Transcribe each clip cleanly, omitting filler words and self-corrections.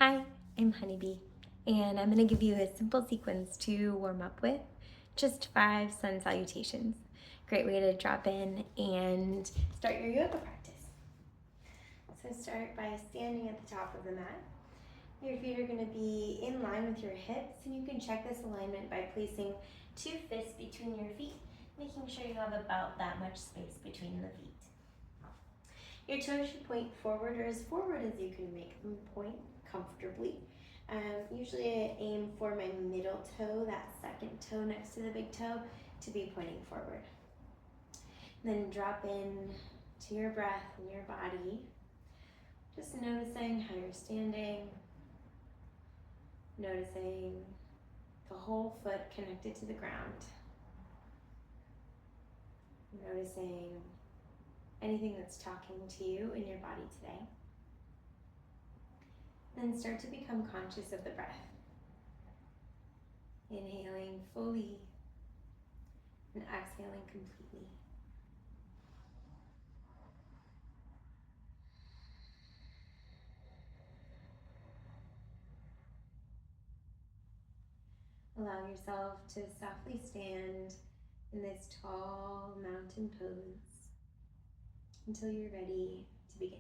Hi, I'm HoneyBee, and I'm going to give you a simple sequence to warm up with. Just 5 sun salutations. Great way to drop in and start your yoga practice. So start by standing at the top of the mat. Your feet are going to be in line with your hips, and you can check this alignment by placing 2 fists between your feet, making sure you have about that much space between the feet. Your toes should point forward or as forward as you can make them point comfortably. Usually I aim for my middle toe, that second toe next to the big toe, to be pointing forward. Then drop in to your breath and your body. Just noticing how you're standing. Noticing the whole foot connected to the ground. Noticing anything that's talking to you in your body today. Then start to become conscious of the breath. Inhaling fully and exhaling completely. Allow yourself to softly stand in this tall mountain pose until you're ready to begin.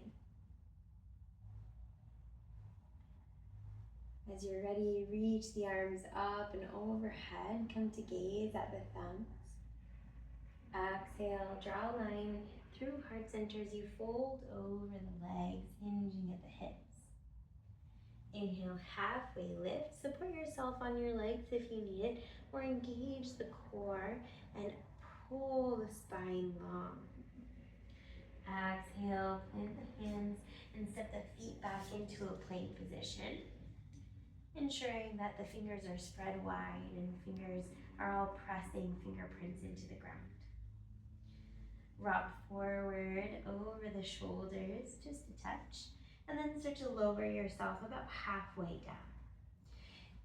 As you're ready, reach the arms up and overhead. Come to gaze at the thumbs. Exhale, draw a line through heart center as you fold over the legs, hinging at the hips. Inhale, halfway lift. Support yourself on your legs if you need it, or engage the core and pull the spine long. Exhale, plant the hands and step the feet back into a plank position, ensuring that the fingers are spread wide and fingers are all pressing fingerprints into the ground. Rock forward over the shoulders, just a touch, and then start to lower yourself about halfway down.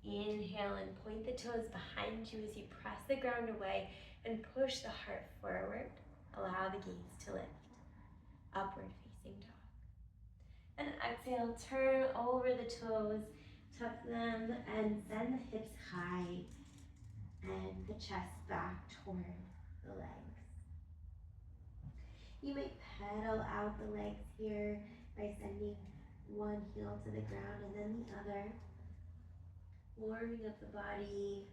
Inhale and point the toes behind you as you press the ground away and push the heart forward. Allow the gaze to lift. Upward facing dog. And exhale, turn over the toes, tuck them, and send the hips high and the chest back toward the legs. You may pedal out the legs here by sending one heel to the ground and then the other. Warming up the body,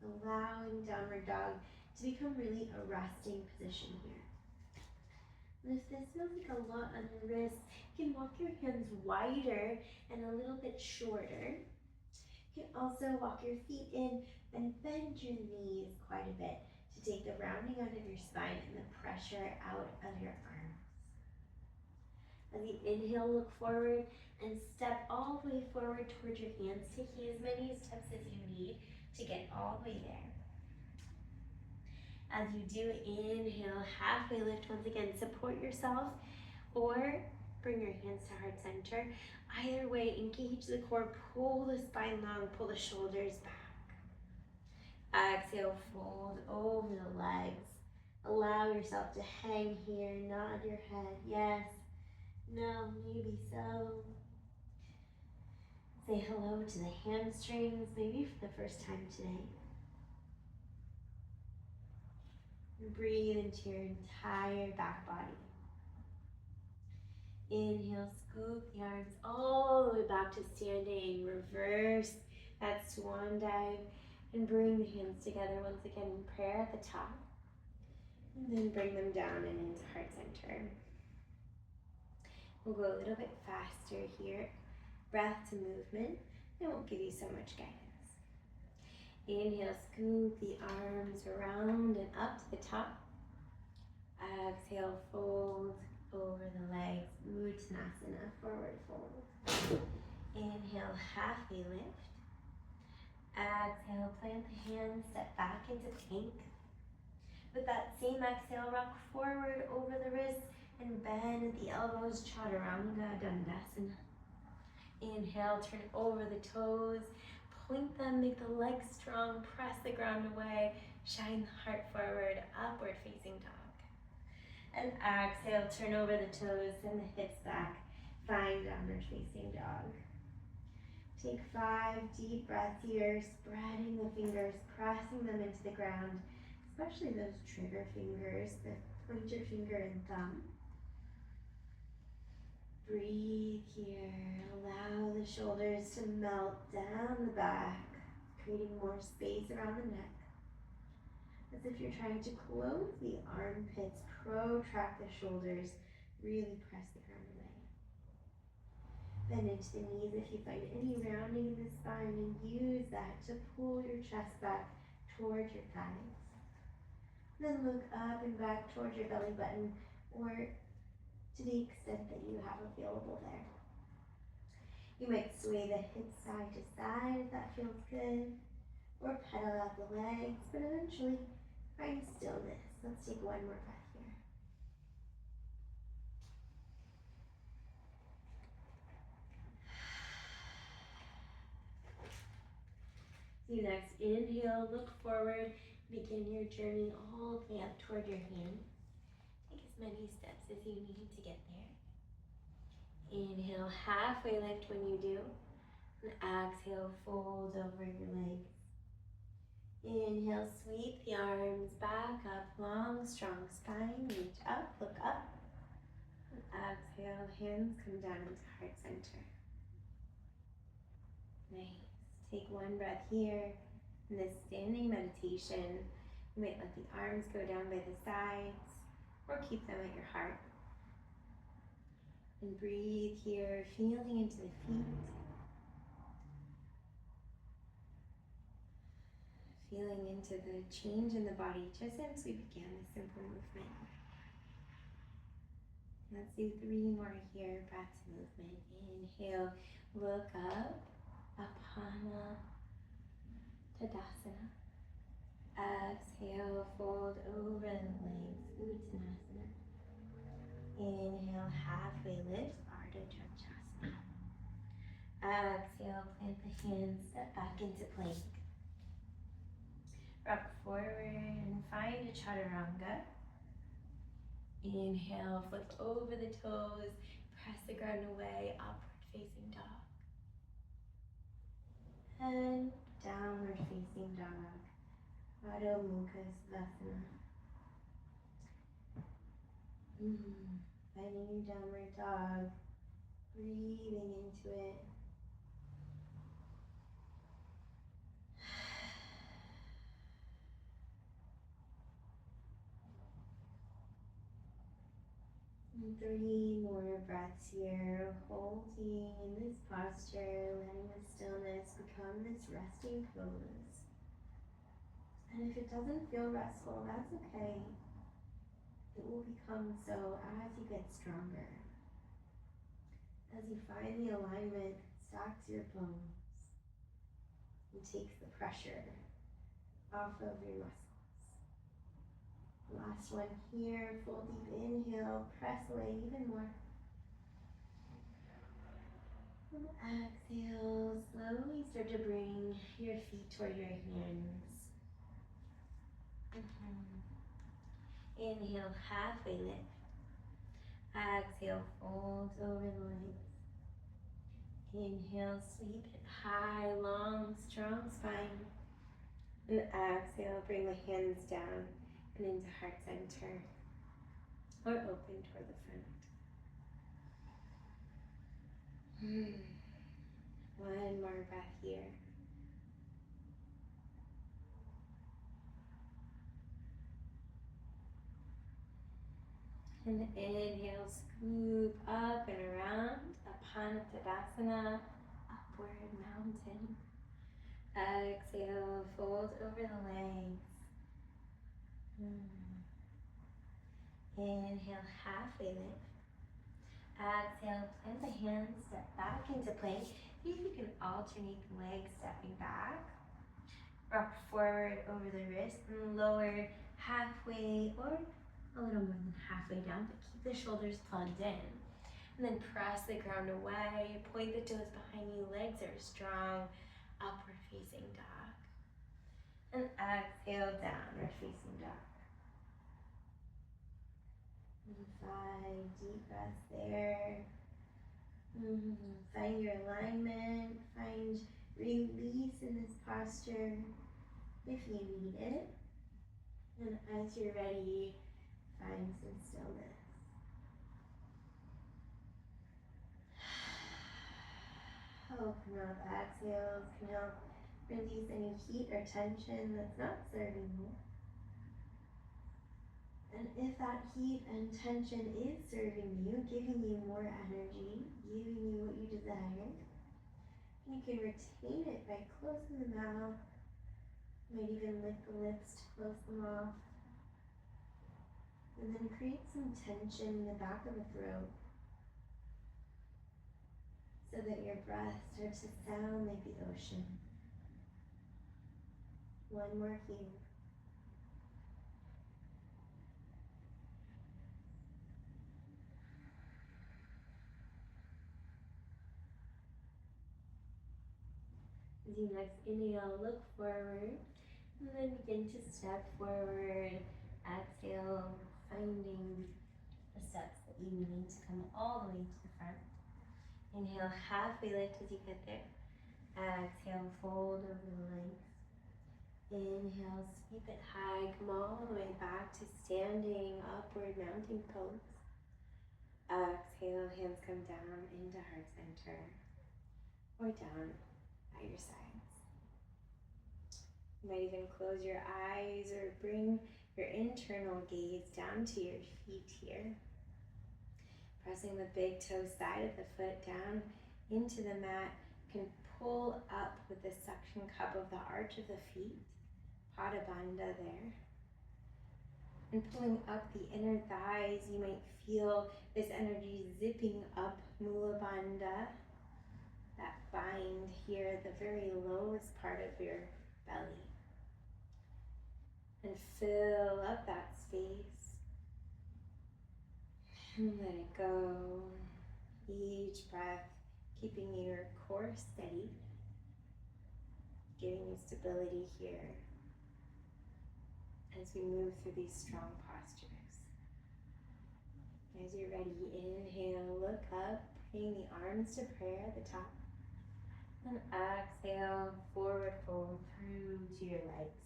allowing downward dog to become really a resting position here. And if this feels like a lot on your wrists, you can walk your hands wider and a little bit shorter. You can also walk your feet in and bend your knees quite a bit to take the rounding out of your spine and the pressure out of your arms. As you inhale, look forward and step all the way forward towards your hands, taking as many steps as you need to get all the way there. As you do, inhale, halfway lift once again. Support yourself or bring your hands to heart center. Either way, engage the core, pull the spine long, pull the shoulders back. Exhale, fold over the legs. Allow yourself to hang here, nod your head, yes, no, maybe so. Say hello to the hamstrings, maybe for the first time today. And breathe into your entire back body. Inhale, scoop the arms all the way back to standing. Reverse that swan dive and bring the hands together once again in prayer at the top. And then bring them down and into heart center. We'll go a little bit faster here. Breath to movement. It won't give you so much guidance. Inhale, scoop the arms around and up to the top. Exhale, fold over the legs, Uttanasana, forward fold. Inhale, halfway lift. Exhale, plant the hands, step back into plank. With that same exhale, rock forward over the wrists and bend the elbows, Chaturanga Dandasana. Inhale, turn over the toes, point them, make the legs strong, press the ground away, shine the heart forward, upward facing dog. And exhale, turn over the toes, send the hips back, find downward facing dog. Take 5 deep breaths here, spreading the fingers, pressing them into the ground, especially those trigger fingers, the pointer finger and thumb. Breathe here. Allow the shoulders to melt down the back, creating more space around the neck. As if you're trying to close the armpits, protract the shoulders, really press the ground away. Bend into the knees if you find any rounding in the spine, and use that to pull your chest back towards your thighs. Then look up and back towards your belly button, or to the extent that you have available there. You might sway the hips side to side if that feels good, or pedal out the legs, but eventually find stillness. Let's take one more breath here. So you next inhale, look forward, begin your journey all the way up toward your hands. Take as many steps as you need to get there. Inhale, halfway lift when you do. And exhale, fold over your legs. Inhale, sweep the arms back up, long, strong spine. Reach up, look up. And exhale, hands come down into heart center. Nice. Take one breath here. In this standing meditation, you might let the arms go down by the sides or keep them at your heart. And breathe here, feeling into the feet. Feeling into the change in the body just as we began this simple movement. Let's do 3 more here, back to movement. Inhale, look up, Apana Tadasana. Exhale, fold over the legs, Uttanasana. Inhale, halfway lift, Ardha Chandrasana. Exhale, plant the hands, step back into plank. Rock forward and find a chaturanga. Inhale, flip over the toes, press the ground away, upward facing dog. And downward facing dog, Adho Mukha Svanasana. Finding your downward dog, breathing into it. And 3 more breaths here, holding in this posture, letting the stillness become this resting pose. And if it doesn't feel restful, that's okay. It will become so as you get stronger. As you find the alignment, stacks your bones and takes the pressure off of your muscles. Last one here, full deep inhale, press away even more. And exhale, slowly start to bring your feet toward your hands. Inhale, halfway lift. Exhale, fold over the legs. Inhale, sweep it high, long, strong spine. And exhale, bring the hands down and into heart center, or open toward the front. One more breath here. And inhale, scoop up and around, Apana Tadasana, upward mountain. Exhale, fold over the legs. Inhale, halfway lift. Exhale, plant the hands, step back into plank. See if you can alternate the legs, stepping back. Rock forward over the wrist and lower halfway or a little more than halfway down, but keep the shoulders plugged in. And then press the ground away, point the toes behind you, legs are strong, upward facing dog. And exhale, downward facing dog. And 5 deep breaths there. Find your alignment, find Release in this posture if you need it. And as you're ready, find some stillness. Open up, exhales can help release any heat or tension that's not serving you. And if that heat and tension is serving you, giving you more energy, giving you what you desire, you can retain it by closing the mouth. You might even lick the lips to close them off. And then create some tension in the back of the throat so that your breath starts to sound like the ocean. One more here. As you next inhale, look forward, and then begin to step forward. Exhale, finding the steps that you need to come all the way to the front. Inhale, halfway lift as you get there. Exhale, fold over the legs. Inhale, sweep it high, come all the way back to standing upward mountain pose. Exhale, hands come down into heart center or down at your sides. You might even close your eyes or bring your internal gaze down to your feet here. Pressing the big toe side of the foot down into the mat, can pull up with the suction cup of the arch of the feet, Pada Bandha there. And pulling up the inner thighs, you might feel this energy zipping up Mula Bandha, that bind here at the very lowest part of your belly. And fill up that space. And let it go. Each breath keeping your core steady, giving you stability here as we move through these strong postures. As you're ready, inhale, look up, bring the arms to prayer at the top. And exhale, forward fold through to your legs.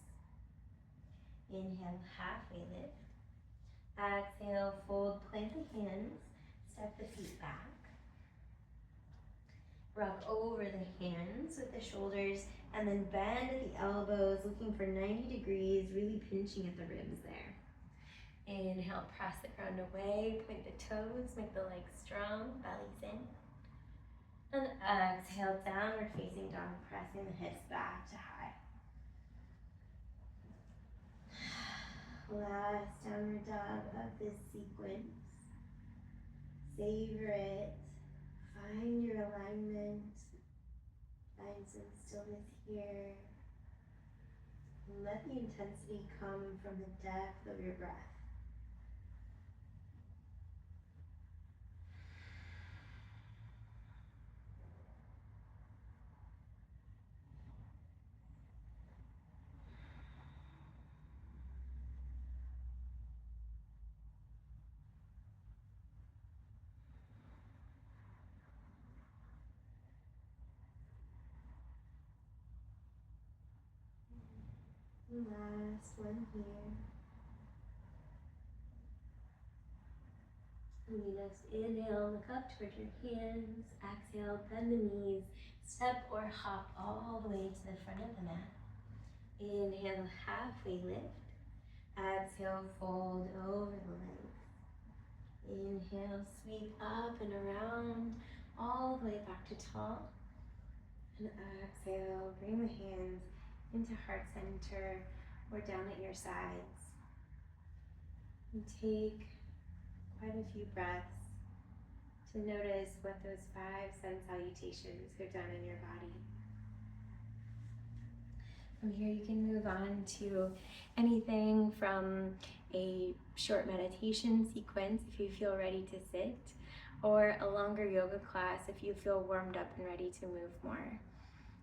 Inhale, halfway lift. Exhale, fold, plant the hands, step the feet back. Rock over the hands with the shoulders and then bend at the elbows, looking for 90 degrees, really pinching at the ribs there. Inhale, press the ground away, point the toes, make the legs strong, belly's in. And exhale, downward facing dog, pressing the hips back to high. Last downward dog of this sequence. Savor it. Find your alignment. Find some stillness here. And let the intensity come from the depth of your breath. Last one here. And you next inhale, look up towards your hands. Exhale, bend the knees. Step or hop all the way to the front of the mat. Inhale, halfway lift. Exhale, fold over the legs. Inhale, sweep up and around, all the way back to tall. And exhale, bring the hands into heart center or down at your sides. And take quite a few breaths to notice what those 5 sun salutations have done in your body. From here you can move on to anything from a short meditation sequence if you feel ready to sit, or a longer yoga class if you feel warmed up and ready to move more.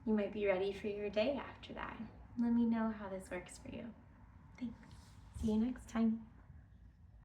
You might be ready for your day after that. Let me know how this works for you. Thanks. See you next time.